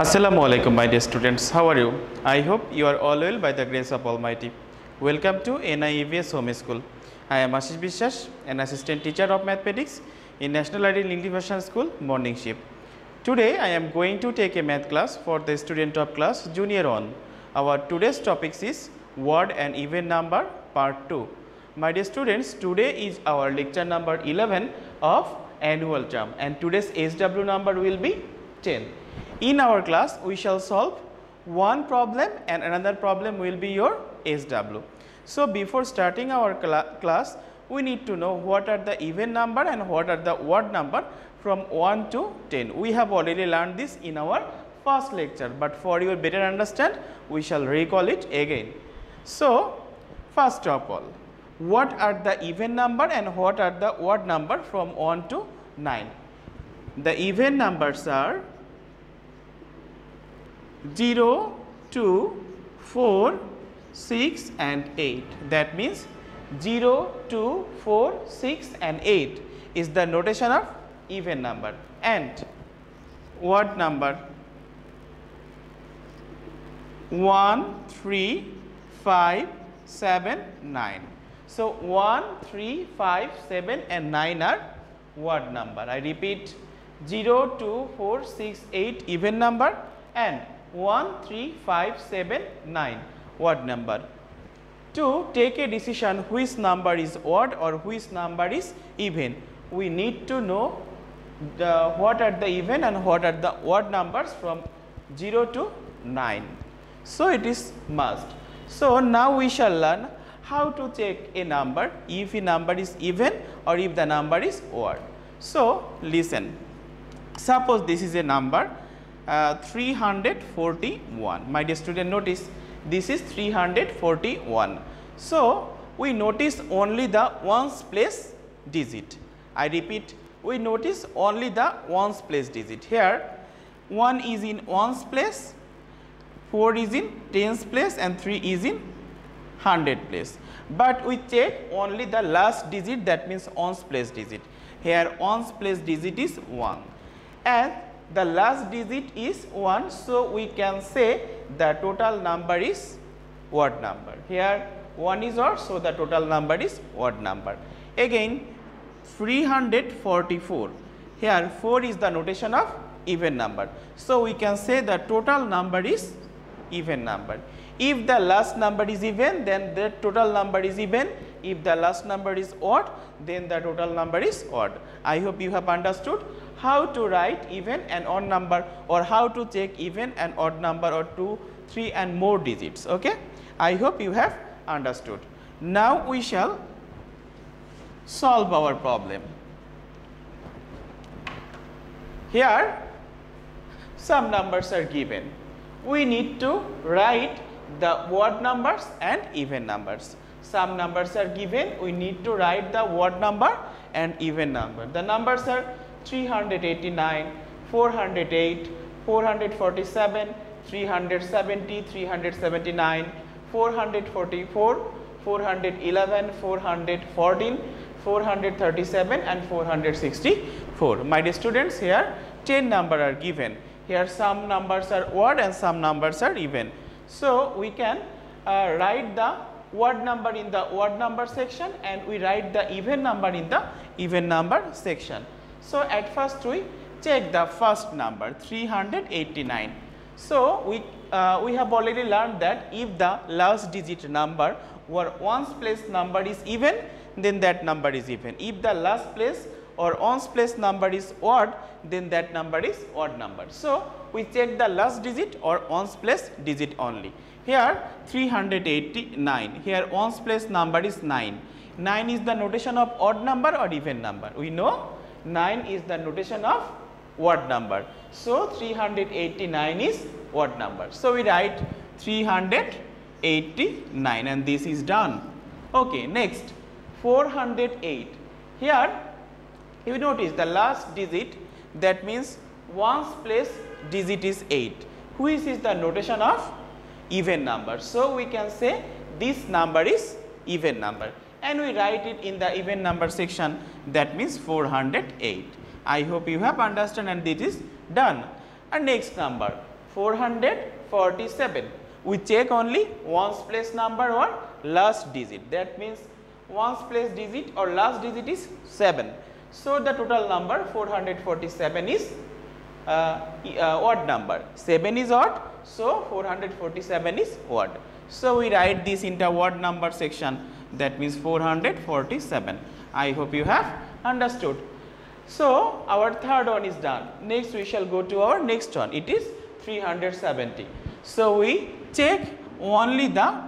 Assalamu alaikum, my dear students. How are you? I hope you are all well by the grace of Almighty. Welcome to NIEVS Home School. I am Ashis Biswas, an assistant teacher of mathematics in National Ideal English Version School, morning shift. Today I am going to take a math class for the student of class junior 1. Our today's topic is word and even number part 2. My dear students, today is our lecture number 11 of annual term and today's SW number will be 10. In our class, we shall solve one problem and another problem will be your SW. So, before starting our class, we need to know what are the even number and what are the odd number from 1 to 10. We have already learned this in our first lecture, but for your better understand, we shall recall it again. So, first of all, what are the even number and what are the odd number from 1 to 9? The even numbers are 0, 2, 4, 6 and 8. That means 0, 2, 4, 6 and 8 is the notation of even number, and odd number 1, 3, 5, 7, 9. So, 1, 3, 5, 7 and 9 are odd number. I repeat, 0, 2, 4, 6, 8 even number and 1, 3, 5, 7, 9 odd number. To take a decision which number is odd or which number is even, we need to know what are the even and what are the odd numbers from 0 to 9. So, it is must. So, now we shall learn how to check a number if a number is even or if the number is odd. So, listen, suppose this is a number 341. My dear student, notice this is 341. So, we notice only the ones place digit. I repeat, we notice only the ones place digit. Here 1 is in ones place, 4 is in tens place and 3 is in hundred place. But we check only the last digit, that means ones place digit. Here ones place digit is 1 and the last digit is 1, so we can say the total number is odd number. Here 1 is odd, so the total number is odd number. Again 344, here 4 is the notation of even number, so we can say the total number is even number. If the last number is even, then the total number is even. If the last number is odd, then the total number is odd. I hope you have understood how to write even and odd number or how to check even and odd number or 2, 3 and more digits. Okay? I hope you have understood. Now we shall solve our problem. Here some numbers are given. We need to write the odd numbers and even numbers. Some numbers are given, we need to write the odd number and even number. The numbers are 389, 408, 447, 370, 379, 444, 411, 414, 437 and 464. My dear students, here 10 numbers are given. Here some numbers are odd and some numbers are even. So, we can write the odd number in the odd number section and we write the even number in the even number section. So, at first we check the first number 389. So, we have already learned that if the last digit number or ones place number is even, then that number is even. If the last place or ones place number is odd, then that number is odd number. So, we check the last digit or ones place digit only. Here 389, here ones place number is 9. 9 is the notation of odd number or even number. We know 9 is the notation of odd number. So, 389 is odd number. So, we write 389 and this is done. Okay, next 408. Here you notice the last digit, that means ones place digit is 8, which is the notation of even number. So, we can say this number is even number and we write it in the even number section, that means 408. I hope you have understood and this is done. And next number 447. We check only ones place number or last digit. That means ones place digit or last digit is 7. So the total number 447 is odd number. 7 is odd, so 447 is odd. So we write this into odd number section. That means 447. I hope you have understood. So our third one is done. Next we shall go to our next one. It is 370. So we check only the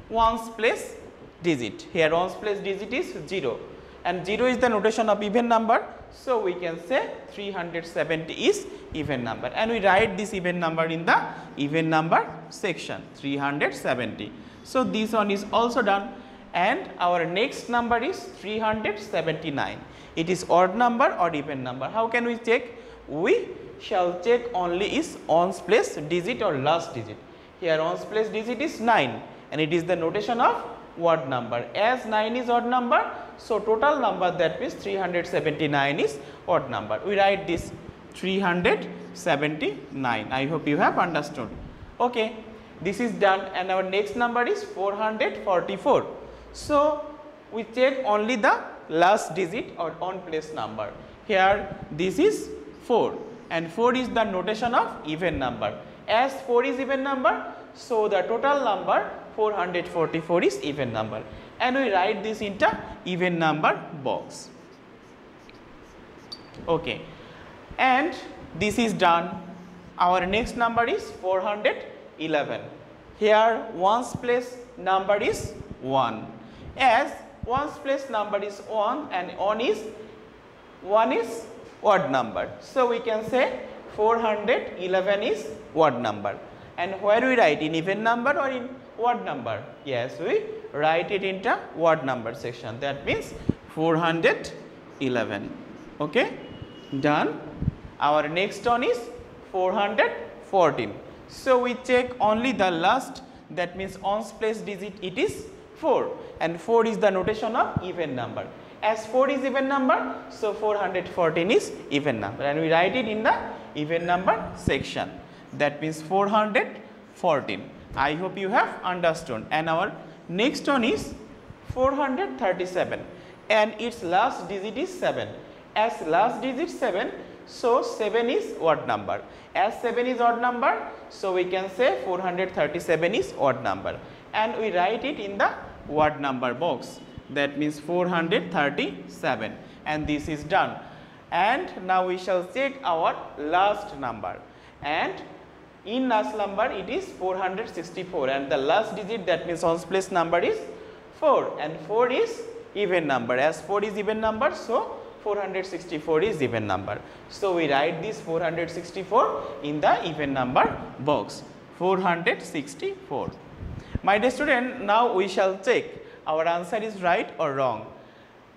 ones place digit. Here ones place digit is 0 and 0 is the notation of even number. So we can say 370 is even number and we write this even number in the even number section 370. So this one is also done and our next number is 379. It is odd number or even number. How can we check? We shall check only is ones place digit or last digit. Here ones place digit is 9 and it is the notation of odd number. As 9 is odd number, so total number, that means 379 is odd number. We write this 379. I hope you have understood. Okay, this is done and our next number is 444. So we check only the last digit or on place number. Here this is 4 and 4 is the notation of even number. As 4 is even number, so the total number 444 is even number and we write this into even number box. Okay, and this is done. Our next number is 411. Here ones place number is 1. As ones place number is 1 and 1 is odd number. So we can say 411 is odd number. And where we write, in even number or in odd number? Yes, we write it into odd number section. That means 411. Okay, done. Our next one is 414. So we check only the last, that means ones place digit, it is 4 and 4 is the notation of even number. As 4 is even number, so 414 is even number and we write it in the even number section. That means 414. I hope you have understood. And our next one is 437 and its last digit is 7. As last digit 7, so 7 is odd number. As 7 is odd number, so we can say 437 is odd number and we write it in the odd number box. That means 437 and this is done. And now we shall check our last number and in last number it is 464 and the last digit, that means ones place number is 4 and 4 is even number. As 4 is even number, so 464 is even number. So we write this 464 in the even number box, 464. My dear student, now we shall check our answer is right or wrong.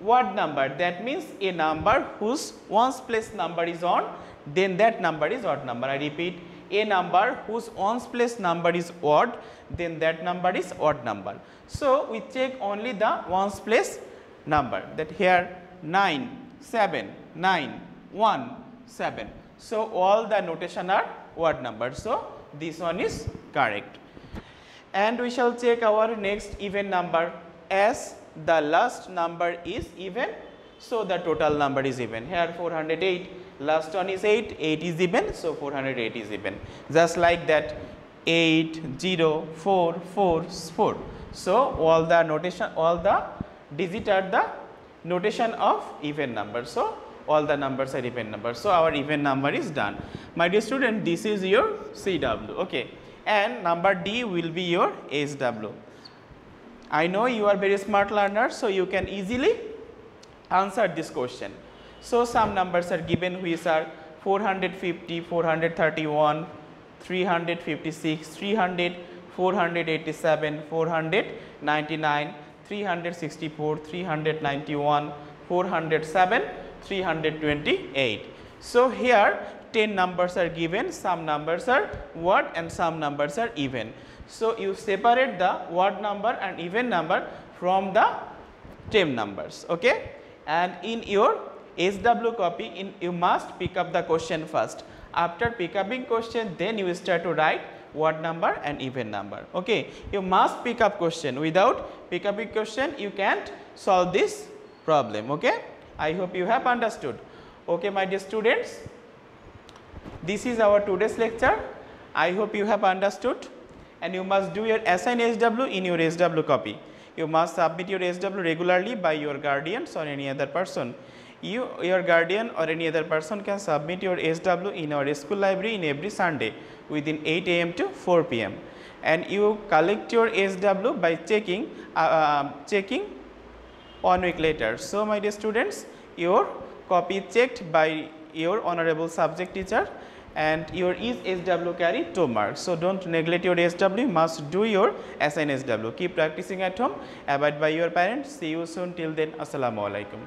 Odd number, that means a number whose ones place number is odd, then that number is odd number. I repeat, a number whose ones place number is odd, then that number is odd number. So we check only the ones place number, that here 9, 7, 9, 1, 7. So all the notation are odd numbers. So this one is correct. And we shall check our next even number. As the last number is even, so the total number is even. Here 408, last one is 8, 8 is even, so 408 is even. Just like that, 8, 0, 4, 4, 4. So all the notation, all the digits are the notation of even number. So all the numbers are even numbers. So our even number is done. My dear student, this is your CW. Okay, and number D will be your SW. I know you are very smart learners, so you can easily answer this question. So some numbers are given which are 450, 431, 356, 300, 487, 499, 364, 391, 407, 328. So here 10 numbers are given, some numbers are odd and some numbers are even. So you separate the odd number and even number from the 10 numbers. Okay, and in your SW copy, you must pick up the question first. After pick upping question, then you start to write odd number and even number. Okay, you must pick up question. Without pick upping question, you can't solve this problem. Okay, I hope you have understood. Okay, my dear students, this is our today's lecture. I hope you have understood, and you must do your assign SW in your SW copy. You must submit your SW regularly by your guardians or any other person. Your guardian or any other person can submit your SW in our school library in every Sunday within 8 AM to 4 PM. And you collect your SW by checking 1 week later. So, my dear students, your copy checked by your honorable subject teacher, and your each SW carry 2 marks. So, do not neglect your SW, must do your assign SW. Keep practicing at home, abide by your parents. See you soon. Till then, Assalamu alaikum.